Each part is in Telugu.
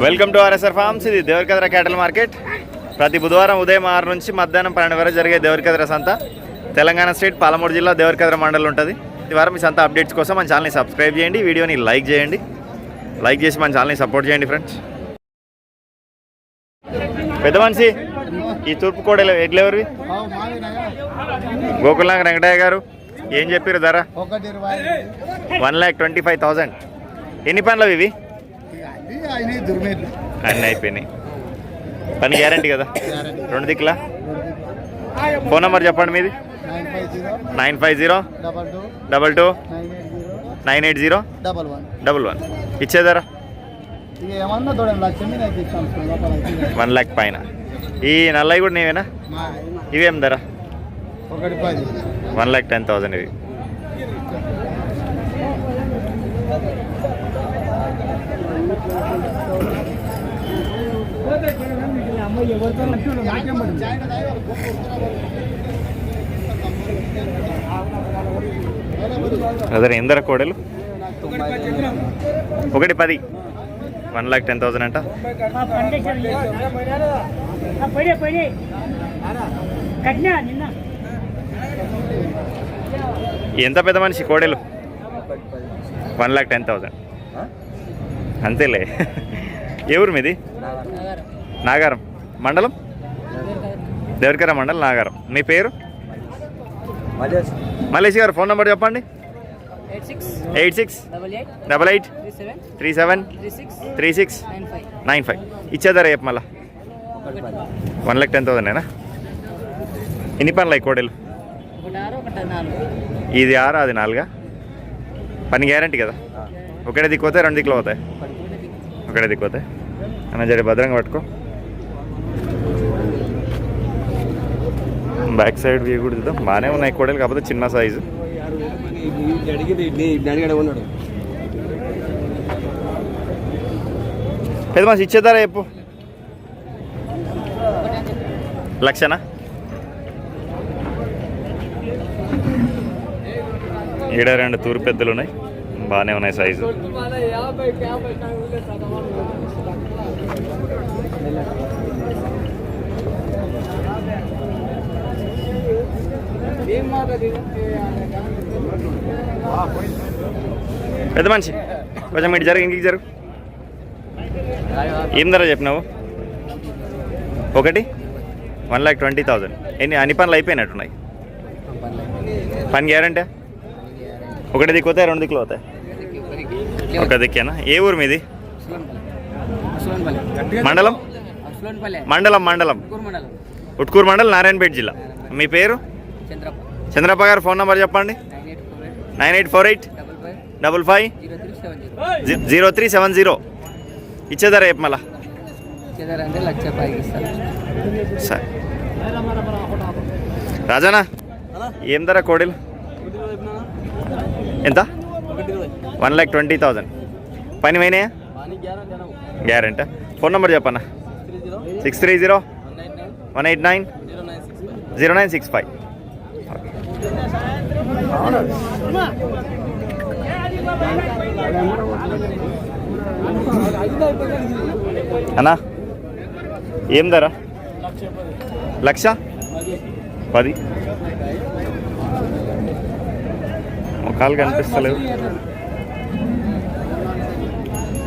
Welcome to RSR forms. ఇది దేవరకద్ర క్యాటల్ మార్కెట్. ప్రతి బుధవారం ఉదయం 6 నుంచి మధ్యాహ్నం 12 వరకు జరిగే దేవరకద్ర సంత తెలంగాణ స్టేట్ పాలమూరు జిల్లా దేవరకద్ర మండలం ఉంటుంది. ఈ వారం మీ సంత అప్డేట్స్ కోసం మన ఛానల్ని సబ్స్క్రైబ్ చేయండి, వీడియోని లైక్ చేయండి, లైక్ చేసి మన ఛానల్ని సపోర్ట్ చేయండి ఫ్రెండ్స్. పెద్ద మనిషి ఈ తూర్పు కోడలు ఎట్లెవరివి? గోకుల్నాథ్ వెంకటయ్య గారు ఏం చెప్పారు ధర? 1,25,000. ఎన్ని పనులు ఇవి? అన్నీ అయిపోయినాయి. పని గ్యారంటీ కదా? 2 దిక్కులా. ఫోన్ నెంబర్ చెప్పండి మీది. 95022980111. ఇచ్చేదారా? 1 lakh పైన. ఈ నల్లవి కూడా నీవేనా? ఇవేం ధర? 1,10,000 ఇవి. అదే ఎందర కోడలు? 1,10,000. 1,10,000 అంట. ఎంత పెద్ద మనిషి కోడలు? 1,10,000 అంతేలే. ఏ ఊరు మీది? నాగారం మండలం, దేవరకద్ర మండలం, నాగారం. మీ పేరు? మలేష్ గారు. ఫోన్ నెంబర్ చెప్పండి. 8688373695. ఇచ్చేదారా రేపు మళ్ళా? 1,10,000 ఎన్ని పనులు అయి కోడలు? ఇది 6, అది 4. పని గ్యారంటీ కదా? ఒకటే దిక్కు పోతాయి, 2 దిక్కులు పోతాయి? ఒకటే దిక్కు పోతాయి అన్న. జరి భద్రంగా పట్టుకో. బ్యాక్ సైడ్ వ్యూ కూడా చూద్దాం. బాగానే ఉన్నాయి కోడలు, కాకపోతే చిన్న సైజు. పెద్ద మనిషి ఇచ్చేదారా చెప్పు? 1,00,000. ఈడ 2 తూరు పెద్దలు ఉన్నాయి, బాగానే ఉన్నాయి సైజు. పెద్ద మనిషి కొంచెం ఇటు జరుగు, ఇంటికి జరుగు. ఏం ధర చెప్పినావు? 1,20,000. అన్ని పనులు అయిపోయినట్టున్నాయి. పని గ్యారంటీ? ఒకటి దిక్కు పోతాయి, 2 దిక్కులు అవుతాయి? ఒక దిక్కేనా? ఏ ఊరు మీది? మండలం? మండలం ఉట్కూరు మండలం, నారాయణపేట జిల్లా. మీ పేరు? చంద్రప్ప గారు. ఫోన్ నెంబర్ చెప్పండి. 984855050370. ఇచ్చేదారా రేపు మళ్ళా? సరే. రాజానా ఏం ధర కోడలు? ఎంత? 1,20,000. పని పోయినాయా? గ్యారెంటీ. ఫోన్ నెంబర్ చెప్పన్నా. 630-189-0965. అన్నా ఏం ధర? 1,10,000. ముఖాలు కనిపిస్తలేవు.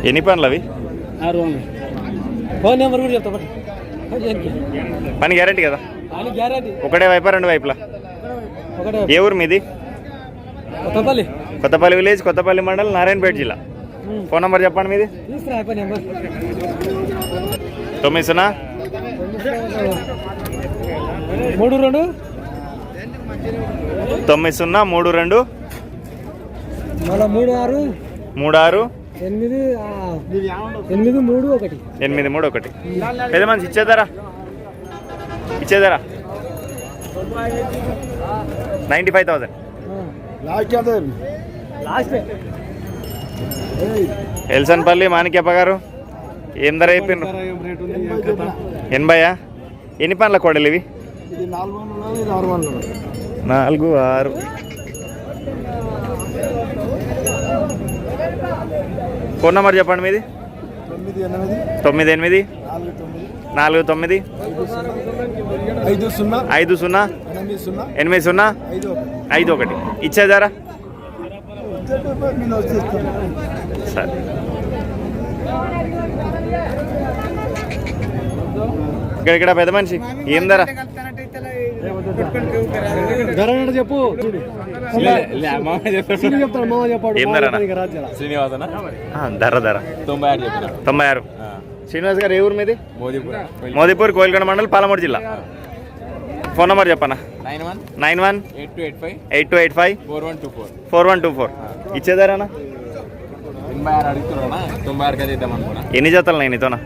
ఎన్ని పనులు అవి? ఫోన్ నెంబర్ కూడా చెప్తా. పని గ్యారంటీ కదా? ఒకటే వైపా, 2 వైపులా? ఏ ఊరు మీది? కొత్తపల్లి విలేజ్, కొత్తపల్లి మండలం, నారాయణపేట జిల్లా. ఫోన్ నెంబర్ చెప్పండి మీది. 9032 9032 36 పెద్ద మనిషి ఇచ్చేదారా? 95,000. ఎల్సన్పల్లి మాణిక్యప్ప గారు ఏం ధర అయిపోయిన? 80. ఎన్ని పనుల కోడలు ఇవి? 4, 6. ఫోన్ నెంబర్ చెప్పండి మీది. 98 49 50 80 51 ఇచ్చేదారా? సరే. ఇక్కడ పెద్ద మనిషి ఏం ధర? చెప్పు ఏం ధర? ధర 96. శ్రీనివాస్ గారు ఏ ఊరు మీది? మోదీపూర్, కోయిల్కొండ మండల్, పాలమూరు జిల్లా. ఫోన్ నెంబర్ చెప్పనా? 918285 4124. ఇచ్చేదారా? ఎన్ని జతలు ఉన్నాయి నీతోనా?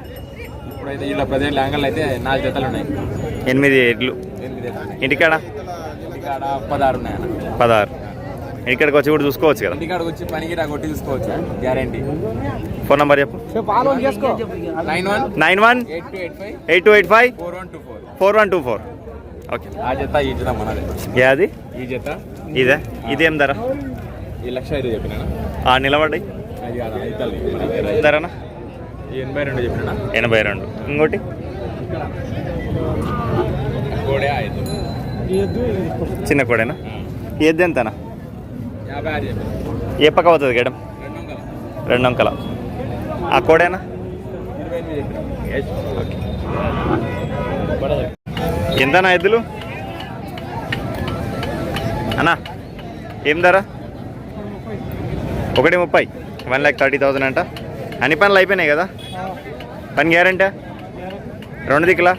ఇప్పుడైతే ఇలా ప్రజెంట్ ల్యాంగల్ అయితే 4 జతలు ఉన్నాయి. 8 ఎడ్లు. ఇంటికాడ 16 ఉన్నాయి. 16. ఇక్కడికి వచ్చి కూడా చూసుకోవచ్చు కదా? ఇంటికాడికి వచ్చి పనికి కొట్టి చూసుకోవచ్చు, గ్యారంటీ. ఫోన్ నెంబర్ చెప్పు. 918285 4124. ఓకే. ఆ జత ఈ జత మనదే. అది ఈ జత ఇదే. ఇదేం ధర? 1,05,000 చెప్పినా. నిలబడ్డాయి ధరనా? 82 చెప్పినా. 82. ఇంకోటి చిన్న కోడేనా? ఏది ఎంతనా? 56 చెప్పిన. ఏ పక్క అవుతుంది గేడం? 2 అంకల. ఆ కోడేనా? 28. ఎంతనా ఎద్దులు అన్నా? ఏం ధర? 1,30,000. 1,30,000 అంట. అన్ని పనులు అయిపోయినాయి కదా? పని గ్యారంటీ? 2 దిక్కులా.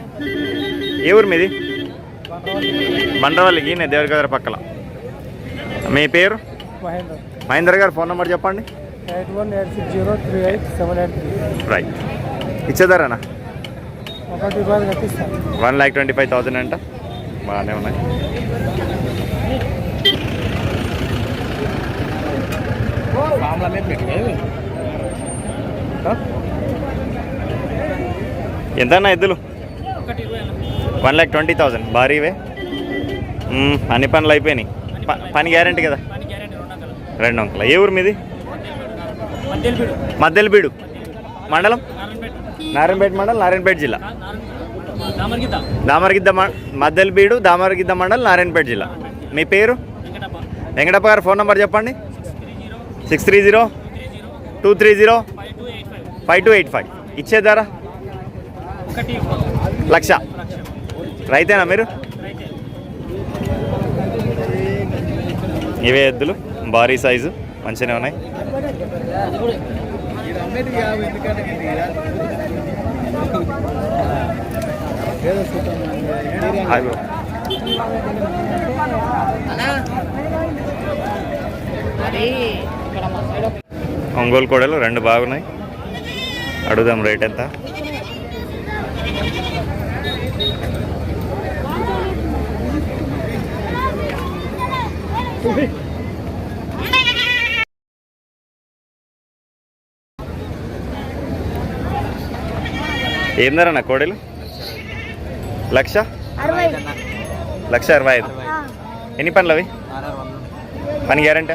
ఏ ఊరు మీది? బండ్రవల్లికి నేను దేవరగద్ర పక్కల. మీ పేరు? మహేందర్ గారు. ఫోన్ నెంబర్ చెప్పండి. 8186038783. రైట్. ఇచ్చేదారానా? 1,25,000 అంట. బాగానే ఉన్నాయి. ఎంతన్నా ఎద్దులు? 1,20,000. భారీవే. అన్ని పనులు అయిపోయినాయి. పని గ్యారంటీ కదా? 2 అంకల. ఏ ఊరు మీది? మద్దెలబీడు మండలం, నారాయణపేట మండలం, నారాయణపేట జిల్లా. దామరగిద్ద మద్దెలబీడు, దామరగిద్ద మండలం, నారాయణపేట జిల్లా. మీ పేరు? వెంకటప్ప గారు. ఫోన్ నెంబర్ చెప్పండి. 630-230-5285. ఇచ్చేదారా? 1,00,000. రైతేనా మీరు? ఇవే ఎద్దులు భారీ సైజు, మంచిగానే ఉన్నాయి. ఒంగోలు కోడలు 2 బాగున్నాయి. అడుగుదాం రేట్ ఎంత? ఏం ధరన్నా కోడలు? 1,60,000. ఎన్ని పనులు అవి? పని గ్యారంటీ?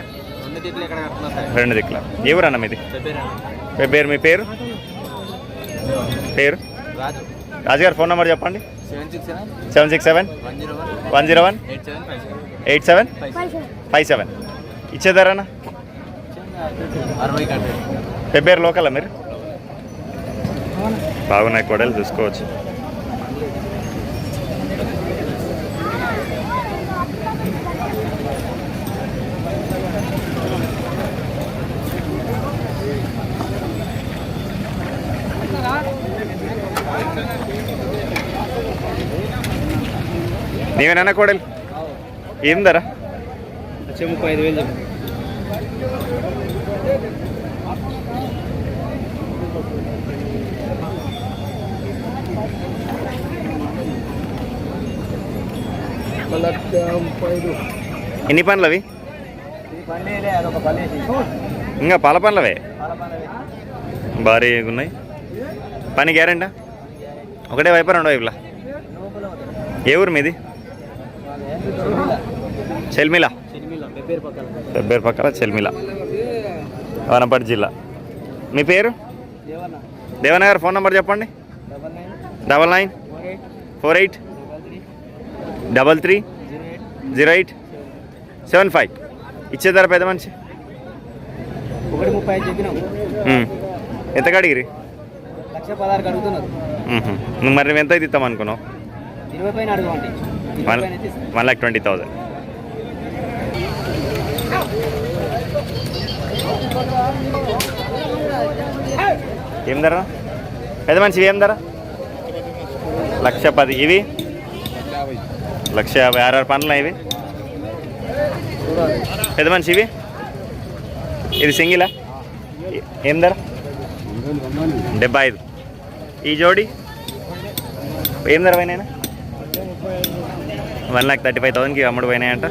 2 దిక్కుల. ఏ ఊరన్నా మీది? పేరు? మీ పేరు? రాజుగారు. ఫోన్ నెంబర్ చెప్పండి. 767-101-8757. ఇచ్చేదారన్నా? పేరు లోకల్ మీరు? బాగున్నాయి కోడలు, చూసుకోవచ్చు. నీవేనా కోడలు? ఏం ధర? 35,000. ఎన్ని పనులు అవి? ఇంకా పాల పనులవే. భారీ ఉన్నాయి. పని గ్యారెంటా? ఒకటే వైపు 2 వైపులా. ఏ ఊరు మీది? చెల్మిల. పెబ్బేరు పక్కల చెల్మిల, వనపర్తి జిల్లా. మీ పేరు? దేవనగర్ ఫోన్ నెంబర్ చెప్పండి. 99 48 33 08 75. ఇచ్చే ధర పెద్ద మనిషి 1.35 చెప్పినాం. ఎంత కడిగిరి? 1,16,000 అడుగుతున్నారు. నువ్వు మరి ఎంత అయితే ఇస్తాం అనుకున్నావు? 20 పైన అడగండి. 1,20,000. ఏం ధర పెద్ద మనిషి? ఏం ధర? 1,10,000. ఇవి 1,50,000. 6 పనులు ఇవి పెద్ద మనిషి. ఇవి ఇది సింగిలా? ఏం ధర? 75. ఈ జోడి ఏం ధర పోయినాయినా? 1,35,000కి అమ్ముడు పోయినాయంట.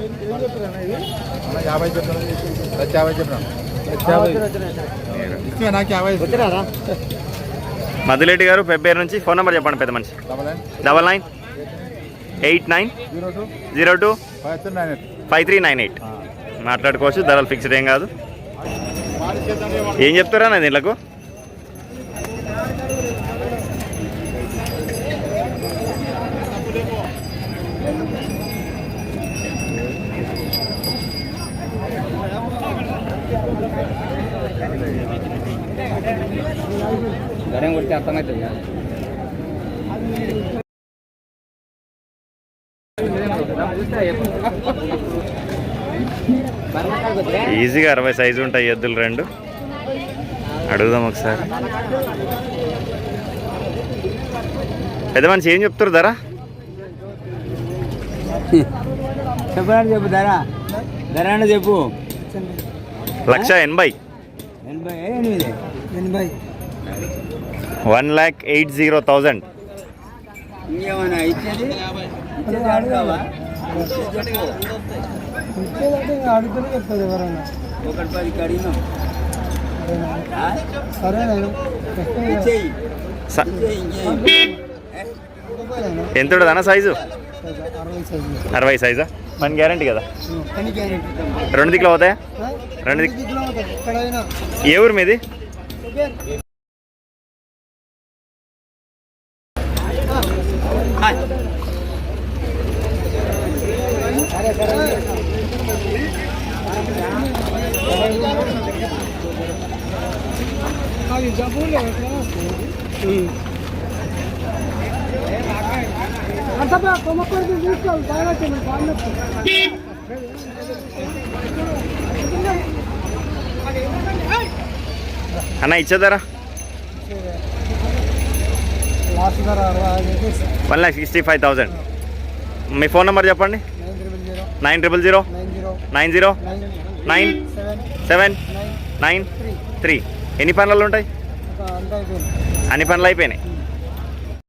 మధులెడ్డి గారు పెబ్బేరు నుంచి. ఫోన్ నెంబర్ చెప్పండి పెద్ద మనిషి. 99 89 02 5398. మాట్లాడుకోవచ్చు, ధరలు ఫిక్స్డ్ ఏం కాదు. ఏం చెప్తారా నా దీంట్లకు? ధరం కొడితే అర్థమవుతుంది. ఈజీగా 60 సైజు ఉంటాయి ఎద్దులు రెండు. అడుగుదాం ఒకసారి. పెద్ద మనిషి ఏం చెప్తారు ధర? చెప్పండి, చెప్పు ధర. ధర అంటే చెప్పు. 1,80,000. 1,80,000. ఇంకేమన్నా ఇచ్చేది అడుగుతూనే చెప్తుంది ఎవరైనా. 1.10 అడిగినాం. ఎంత ఉంటుందన్న సైజు? 60 సైజా? మన గ్యారంటీ కదా? 2 దిక్కులు అవుతాయా? 2 దిక్కులు. ఏ ఊరు మీది? అన్న ఇచ్చేదారా? 1,65,000. మీ ఫోన్ నెంబర్ చెప్పండి. 9000 90 9793. ఎన్ని పనులు ఉంటాయి? అన్ని పనులు అయిపోయినాయి.